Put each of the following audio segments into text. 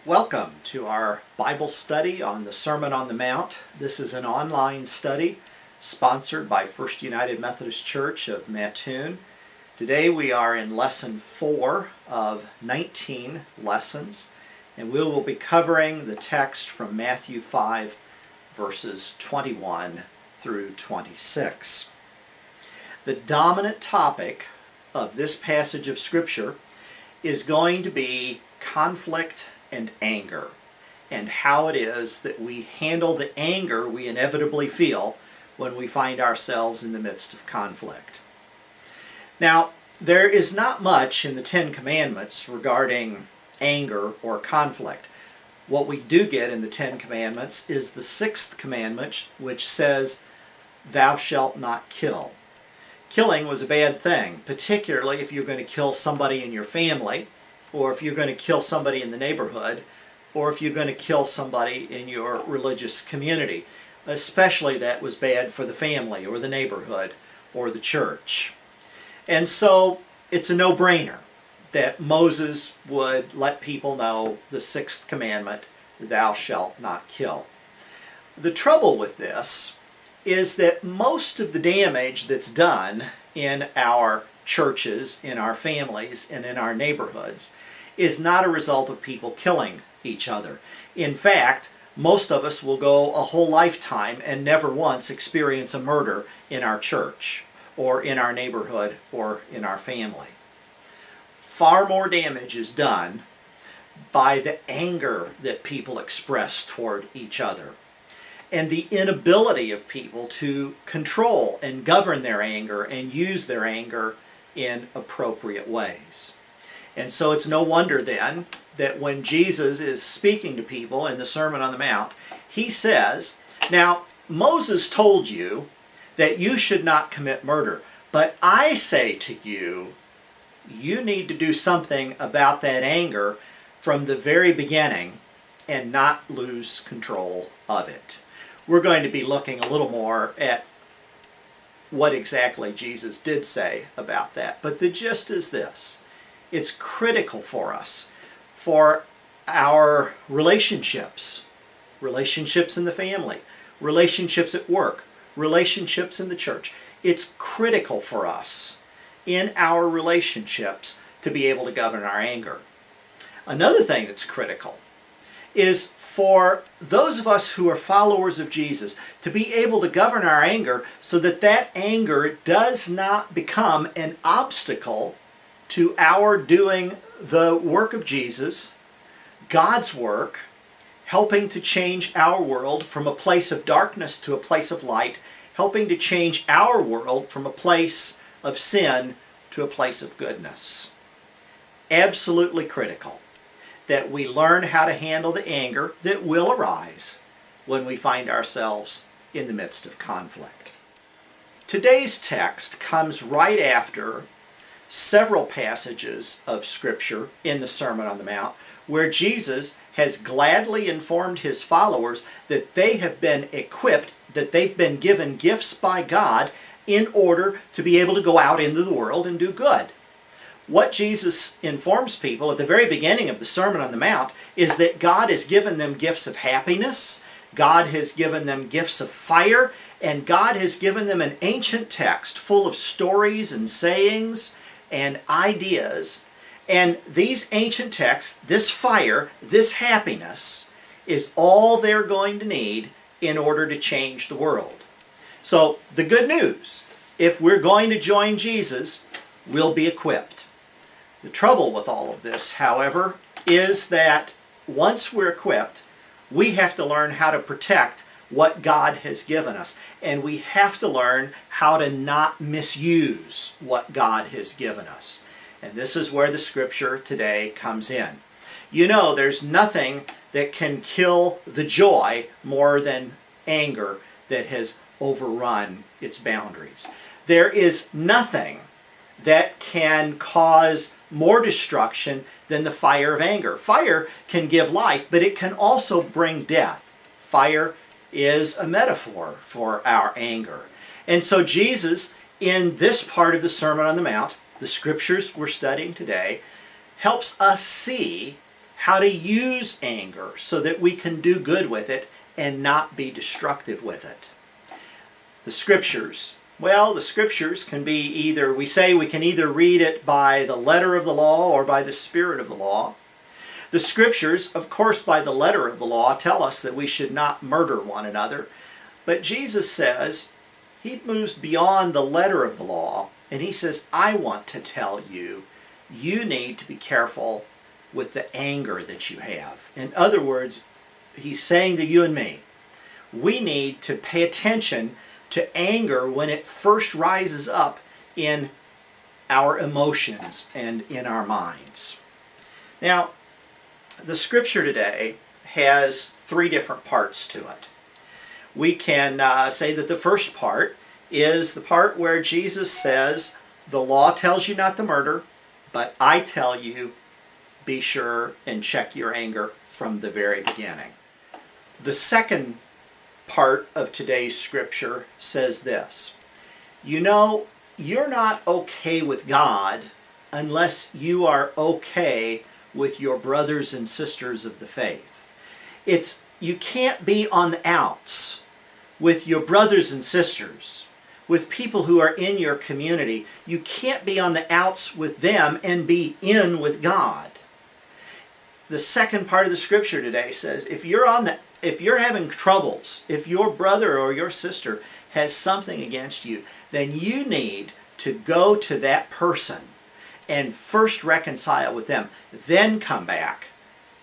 Welcome to our Bible study on the Sermon on the Mount. This is an online study sponsored by First United Methodist Church of Mattoon. Today we are in lesson 4 of 19 lessons, and we will be covering the text from Matthew 5 verses 21 through 26. The dominant topic of this passage of Scripture is going to be conflict and anger, and how it is that we handle the anger we inevitably feel when we find ourselves in the midst of conflict. Now, there is not much in the Ten Commandments regarding anger or conflict. What we do get in the Ten Commandments is the sixth commandment, which says, "Thou shalt not kill." Killing was a bad thing, particularly if you're going to kill somebody in your family, or if you're going to kill somebody in the neighborhood, or if you're going to kill somebody in your religious community. Especially that was bad for the family, or the neighborhood, or the church. And so it's a no-brainer that Moses would let people know the sixth commandment, "Thou shalt not kill." The trouble with this is that most of the damage that's done in our churches, in our families, and in our neighborhoods is not a result of people killing each other. In fact, most of us will go a whole lifetime and never once experience a murder in our church, or in our neighborhood, or in our family. Far more damage is done by the anger that people express toward each other, and the inability of people to control and govern their anger and use their anger in appropriate ways. And so it's no wonder then that when Jesus is speaking to people in the Sermon on the Mount, he says, "Now, Moses told you that you should not commit murder, but I say to you, you need to do something about that anger from the very beginning and not lose control of it." We're going to be looking a little more at what exactly Jesus did say about that. But the gist is this: it's critical for us, for our relationships in the family, relationships at work, relationships in the church. It's critical for us in our relationships to be able to govern our anger. Another thing that's critical is for those of us who are followers of Jesus to be able to govern our anger so that that anger does not become an obstacle to our doing the work of Jesus, God's work, helping to change our world from a place of darkness to a place of light, helping to change our world from a place of sin to a place of goodness. Absolutely critical that we learn how to handle the anger that will arise when we find ourselves in the midst of conflict. Today's text comes right after several passages of Scripture in the Sermon on the Mount where Jesus has gladly informed his followers that they have been equipped, that they've been given gifts by God in order to be able to go out into the world and do good. What Jesus informs people at the very beginning of the Sermon on the Mount is that God has given them gifts of happiness, God has given them gifts of fire, and God has given them an ancient text full of stories and sayings and ideas. And these ancient texts, this fire, this happiness, is all they're going to need in order to change the world. So the good news, if we're going to join Jesus, we'll be equipped. The trouble with all of this, however, is that once we're equipped, we have to learn how to protect what God has given us. And we have to learn how to not misuse what God has given us. And this is where the Scripture today comes in. You know, there's nothing that can kill the joy more than anger that has overrun its boundaries. There is nothing that can cause more destruction than the fire of anger. Fire can give life, but it can also bring death. Fire is a metaphor for our anger. And so Jesus, in this part of the Sermon on the Mount, the Scriptures we're studying today, helps us see how to use anger so that we can do good with it and not be destructive with it. The Scriptures. Well, the Scriptures can be either, we say we can either read it by the letter of the law or by the spirit of the law. The Scriptures, of course, by the letter of the law, tell us that we should not murder one another. But Jesus says, he moves beyond the letter of the law, and he says, I want to tell you, you need to be careful with the anger that you have. In other words, he's saying to you and me, we need to pay attention to anger when it first rises up in our emotions and in our minds. Now, the Scripture today has three different parts to it. We can say that the first part is the part where Jesus says, the law tells you not to murder, but I tell you, be sure and check your anger from the very beginning. The second part of today's Scripture says this, you know, you're not okay with God unless you are okay with your brothers and sisters of the faith. You can't be on the outs with your brothers and sisters, with people who are in your community. You can't be on the outs with them and be in with God. The second part of the Scripture today says, if you're having troubles, if your brother or your sister has something against you, then you need to go to that person and first reconcile with them, then come back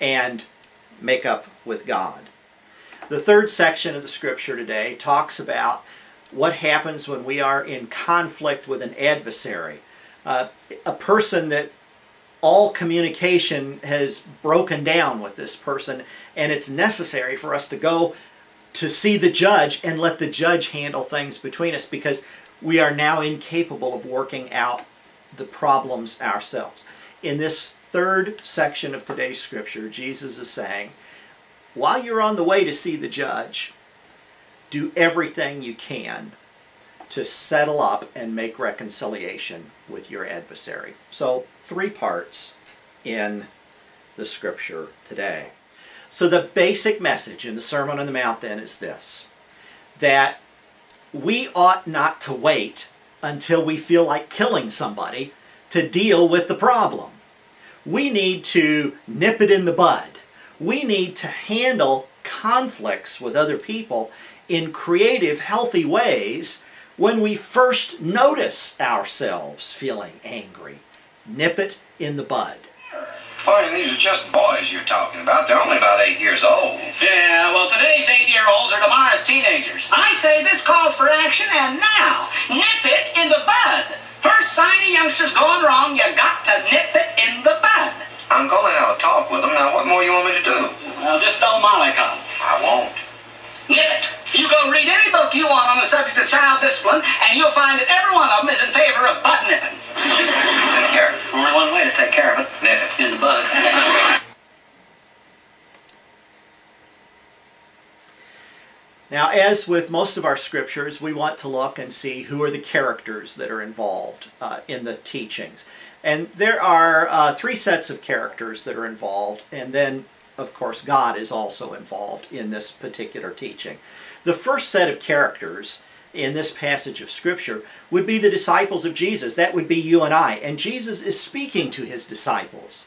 and make up with God. The third section of the Scripture today talks about what happens when we are in conflict with an adversary, a person that all communication has broken down with this person, and it's necessary for us to go to see the judge and let the judge handle things between us because we are now incapable of working out the problems ourselves. In this third section of today's Scripture, Jesus is saying, while you're on the way to see the judge, do everything you can to settle up and make reconciliation with your adversary. So, three parts in the Scripture today. So the basic message in the Sermon on the Mount then is this, that we ought not to wait until we feel like killing somebody to deal with the problem. We need to nip it in the bud. We need to handle conflicts with other people in creative, healthy ways when we first notice ourselves feeling angry. Nip it in the bud. Boy, these are just boys you're talking about. They're only about 8 years old. Yeah, well, today's 8-year-olds are tomorrow's teenagers. I say this calls for action, and now, nip it in the bud. First sign a youngster's going wrong, you got to nip it in the bud. I'm going to have a talk with them. Now, what more you want me to do? Well, just don't mollycoddle. I won't. Nip it. You go read any book you want on the subject of child discipline, and you'll find that every one of them is in favor of bud nipping. Take care. Only one way to take care of it. Nip it in the bud. Now, as with most of our scriptures, we want to look and see who are the characters that are involved in the teachings. And there are three sets of characters that are involved, and then, of course, God is also involved in this particular teaching. The first set of characters in this passage of Scripture would be the disciples of Jesus. That would be you and I. And Jesus is speaking to his disciples.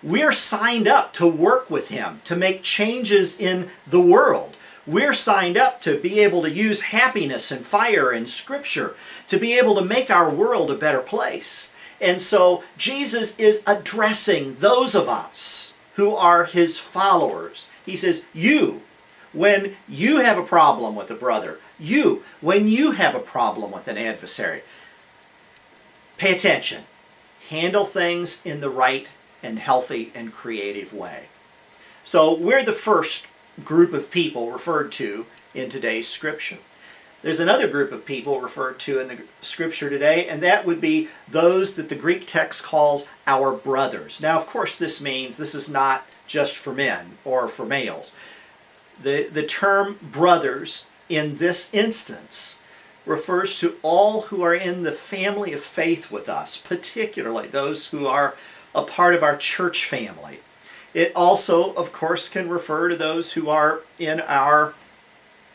We're signed up to work with him, to make changes in the world. We're signed up to be able to use happiness and fire and Scripture to be able to make our world a better place. And so Jesus is addressing those of us who are his followers. He says, you, when you have a problem with a brother, you, when you have a problem with an adversary, pay attention. Handle things in the right and healthy and creative way. So we're the first group of people referred to in today's Scripture. There's another group of people referred to in the Scripture today, and that would be those that the Greek text calls our brothers. Now, of course, this means this is not just for men or for males. The term brothers in this instance refers to all who are in the family of faith with us, particularly those who are a part of our church family. It also, of course, can refer to those who are in our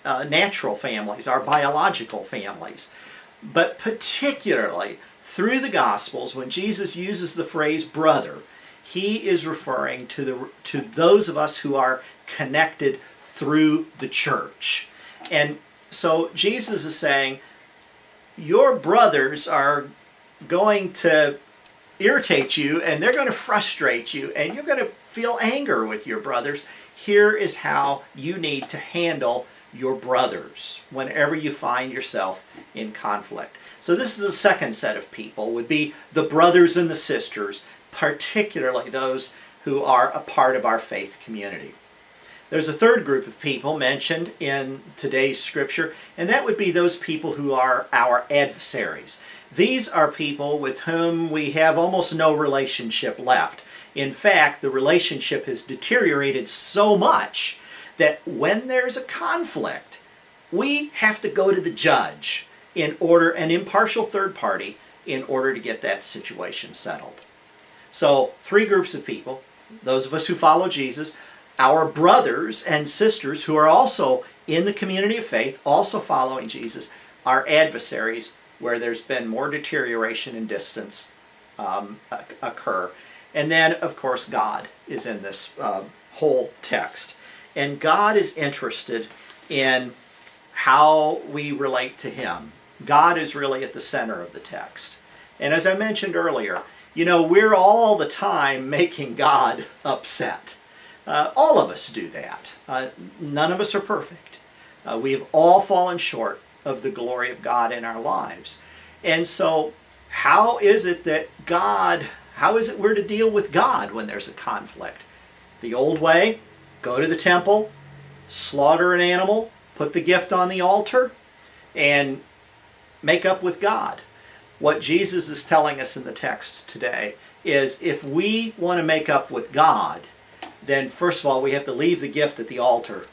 natural families, our biological families. But particularly through the Gospels, when Jesus uses the phrase brother, he is referring to those of us who are connected through the church. And so Jesus is saying, your brothers are going to irritate you, and they're going to frustrate you, and you're going to feel anger with your brothers. Here is how you need to handle your brothers whenever you find yourself in conflict. So this is the second set of people, would be the brothers and the sisters, particularly those who are a part of our faith community. There's a third group of people mentioned in today's scripture, and that would be those people who are our adversaries. These are people with whom we have almost no relationship left. In fact, the relationship has deteriorated so much that when there's a conflict, we have to go to the judge in order, an impartial third party, in order to get that situation settled. So, three groups of people: those of us who follow Jesus, our brothers and sisters who are also in the community of faith, also following Jesus, our adversaries, where there's been more deterioration and distance occur. And then, of course, God is in this whole text. And God is interested in how we relate to Him. God is really at the center of the text. And as I mentioned earlier, we're all the time making God upset. All of us do that. None of us are perfect. We have all fallen short of the glory of God in our lives. And so, how is it we're to deal with God when there's a conflict? The old way: go to the temple, slaughter an animal, put the gift on the altar, and make up with God. What Jesus is telling us in the text today is, if we want to make up with God, then first of all we have to leave the gift at the altar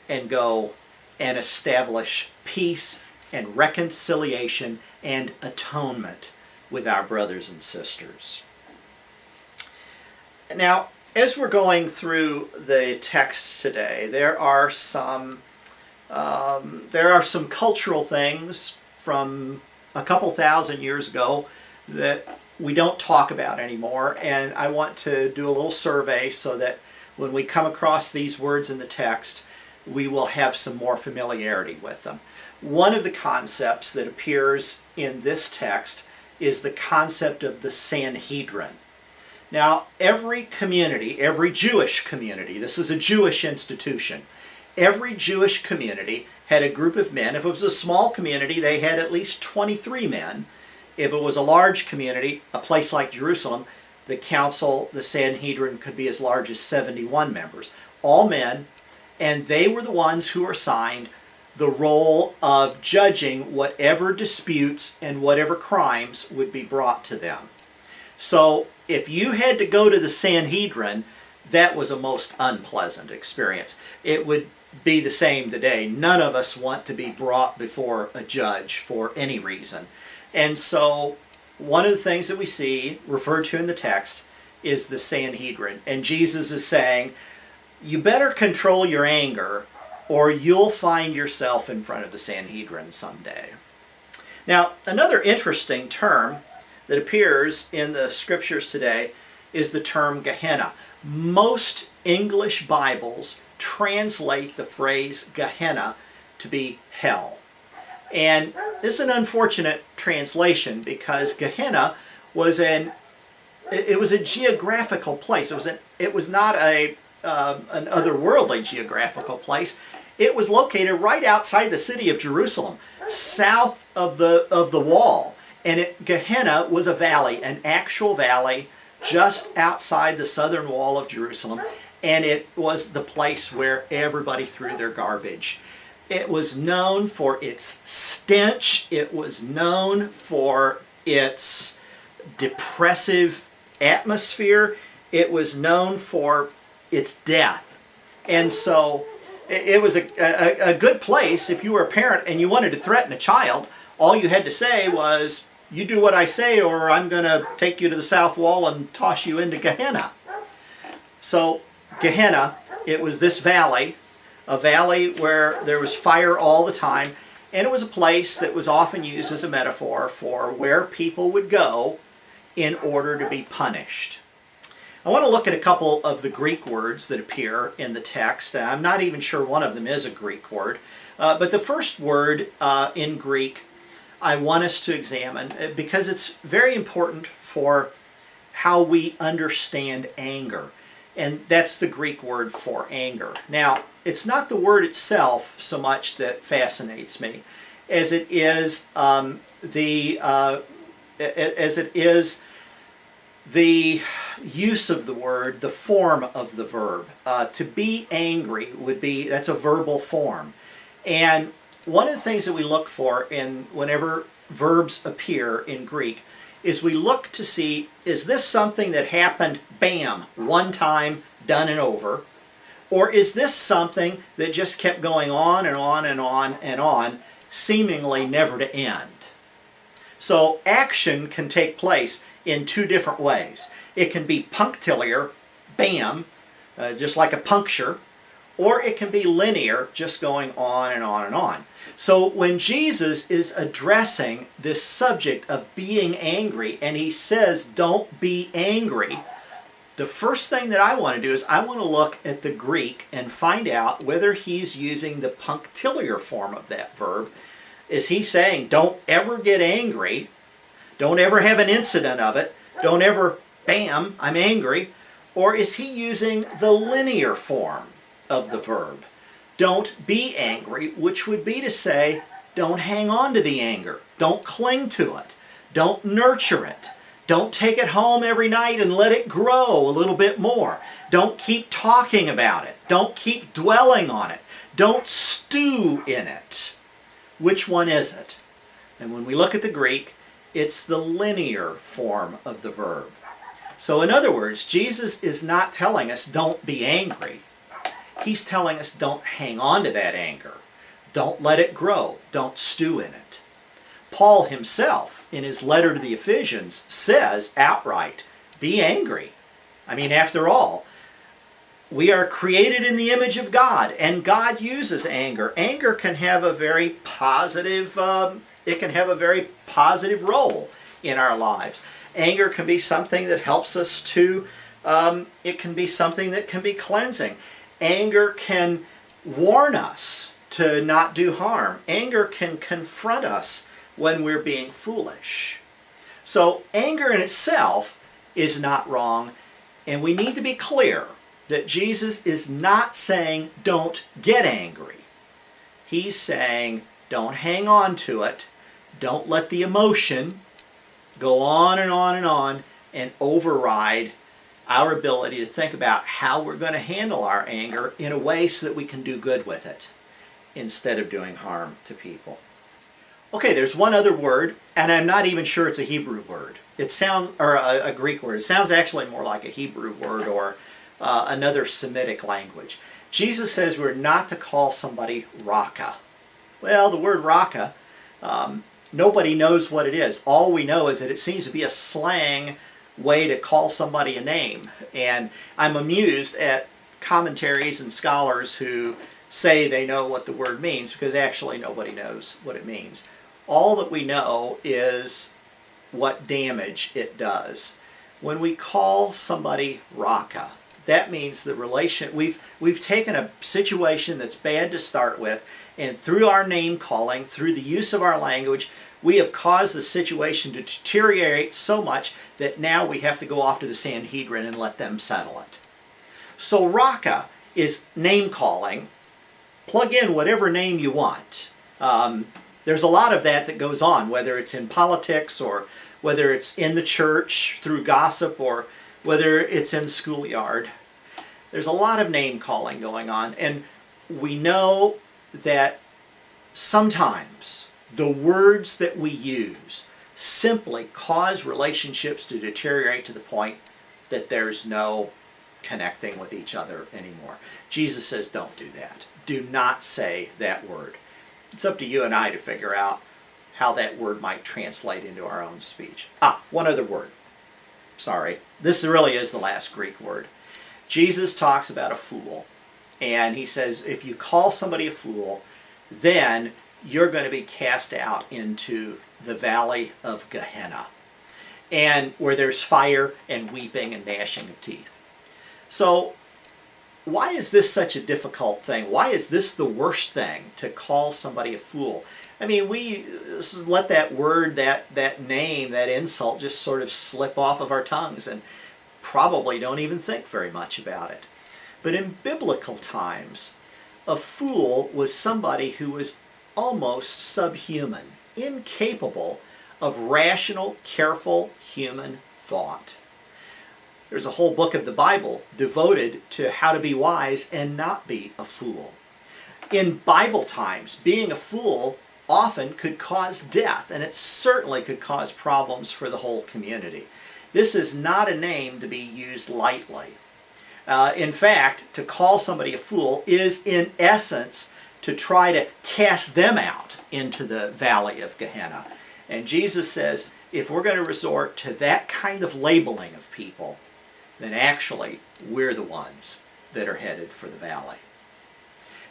and go and establish peace and reconciliation and atonement with our brothers and sisters. Now, as we're going through the text today, there are some cultural things from a couple thousand years ago that we don't talk about anymore, and I want to do a little survey so that when we come across these words in the text, we will have some more familiarity with them. One of the concepts that appears in this text is the concept of the Sanhedrin. Now, every community, every Jewish community, this is a Jewish institution, every Jewish community had a group of men. If it was a small community, they had at least 23 men. If it was a large community, a place like Jerusalem, the council, the Sanhedrin, could be as large as 71 members. All men, and they were the ones who were assigned the role of judging whatever disputes and whatever crimes would be brought to them. So if you had to go to the Sanhedrin, that was a most unpleasant experience. It would be the same today. None of us want to be brought before a judge for any reason. And so one of the things that we see referred to in the text is the Sanhedrin. And Jesus is saying, you better control your anger, or you'll find yourself in front of the Sanhedrin someday. Now, another interesting term that appears in the scriptures today is the term Gehenna. Most English Bibles translate the phrase Gehenna to be hell. And this is an unfortunate translation, because Gehenna was a geographical place. It was not an otherworldly geographical place. It was located right outside the city of Jerusalem, south of the wall. And Gehenna was a valley, an actual valley, just outside the southern wall of Jerusalem. And it was the place where everybody threw their garbage. It was known for its stench. It was known for its depressive atmosphere. It was known for its death. And so it was a good place if you were a parent and you wanted to threaten a child. All you had to say was, you do what I say, or I'm going to take you to the south wall and toss you into Gehenna. So Gehenna, it was this valley, a valley where there was fire all the time, and it was a place that was often used as a metaphor for where people would go in order to be punished. I want to look at a couple of the Greek words that appear in the text. I'm not even sure one of them is a Greek word, but the first word in Greek I want us to examine because it's very important for how we understand anger. And that's the Greek word for anger. Now, it's not the word itself so much that fascinates me, as it is the use of the word, the form of the verb. To be angry that's a verbal form. And one of the things that we look for whenever verbs appear in Greek is we look to see, is this something that happened, bam, one time, done and over? Or is this something that just kept going on and on and on and on, seemingly never to end? So action can take place in two different ways. It can be punctiliar, bam, just like a puncture, or it can be linear, just going on and on and on. So when Jesus is addressing this subject of being angry, and he says, don't be angry, the first thing that I want to do is I want to look at the Greek and find out whether he's using the punctiliar form of that verb. Is he saying, don't ever get angry, don't ever have an incident of it, don't ever, bam, I'm angry? Or is he using the linear form of the verb? Don't be angry, which would be to say, don't hang on to the anger. Don't cling to it. Don't nurture it. Don't take it home every night and let it grow a little bit more. Don't keep talking about it. Don't keep dwelling on it. Don't stew in it. Which one is it? And when we look at the Greek, it's the linear form of the verb. So in other words, Jesus is not telling us don't be angry. He's telling us don't hang on to that anger. Don't let it grow. Don't stew in it. Paul himself, in his letter to the Ephesians, says outright, be angry. I mean, after all, we are created in the image of God, and God uses anger. Anger can have a very positive, role in our lives. Anger can be something that helps us to, it can be something that can be cleansing. Anger can warn us to not do harm. Anger can confront us when we're being foolish. So anger in itself is not wrong, and we need to be clear that Jesus is not saying don't get angry. He's saying don't hang on to it. Don't let the emotion go on and on and on and override our ability to think about how we're going to handle our anger in a way so that we can do good with it instead of doing harm to people. Okay, there's one other word, and I'm not even sure it's a Hebrew word. A Greek word. It sounds actually more like a Hebrew word or another Semitic language. Jesus says we're not to call somebody Raka. Well, the word Raka, nobody knows what it is. All we know is that it seems to be a slang way to call somebody a name. And I'm amused at commentaries and scholars who say they know what the word means, because actually nobody knows what it means. All that we know is what damage it does. When we call somebody Raka, that means the relation, we've taken a situation that's bad to start with, and through our name calling, through the use of our language, we have caused the situation to deteriorate so much that now we have to go off to the Sanhedrin and let them settle it. So Raka is name calling. Plug in whatever name you want. There's a lot of that goes on, whether it's in politics or whether it's in the church through gossip or whether it's in the schoolyard. There's a lot of name calling going on, and we know that sometimes the words that we use simply cause relationships to deteriorate to the point that there's no connecting with each other anymore. Jesus says don't do that. Do not say that word. It's up to you and I to figure out how that word might translate into our own speech. One other word. Sorry. This really is the last Greek word. Jesus talks about a fool. And he says, if you call somebody a fool, then you're going to be cast out into the valley of Gehenna, and where there's fire and weeping and gnashing of teeth. So why is this such a difficult thing? Why is this the worst thing, to call somebody a fool? I mean, we let that word, that name, that insult just sort of slip off of our tongues and probably don't even think very much about it. But in biblical times, a fool was somebody who was almost subhuman, incapable of rational, careful human thought. There's a whole book of the Bible devoted to how to be wise and not be a fool. In Bible times, being a fool often could cause death, and it certainly could cause problems for the whole community. This is not a name to be used lightly. In fact, to call somebody a fool is, in essence, to try to cast them out into the valley of Gehenna. And Jesus says, if we're going to resort to that kind of labeling of people, then actually we're the ones that are headed for the valley.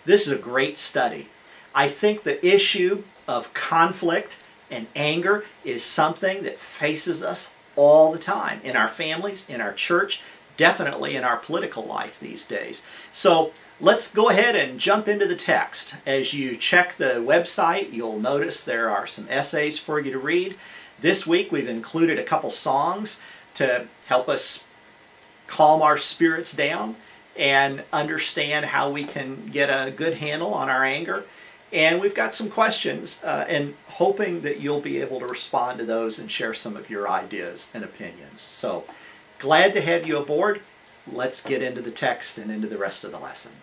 This is a great study. I think the issue of conflict and anger is something that faces us all the time, in our families, in our church, definitely in our political life these days. So let's go ahead and jump into the text. As you check the website, you'll notice there are some essays for you to read. This week we've included a couple songs to help us calm our spirits down and understand how we can get a good handle on our anger. And we've got some questions, and hoping that you'll be able to respond to those and share some of your ideas and opinions. So glad to have you aboard. Let's get into the text and into the rest of the lesson.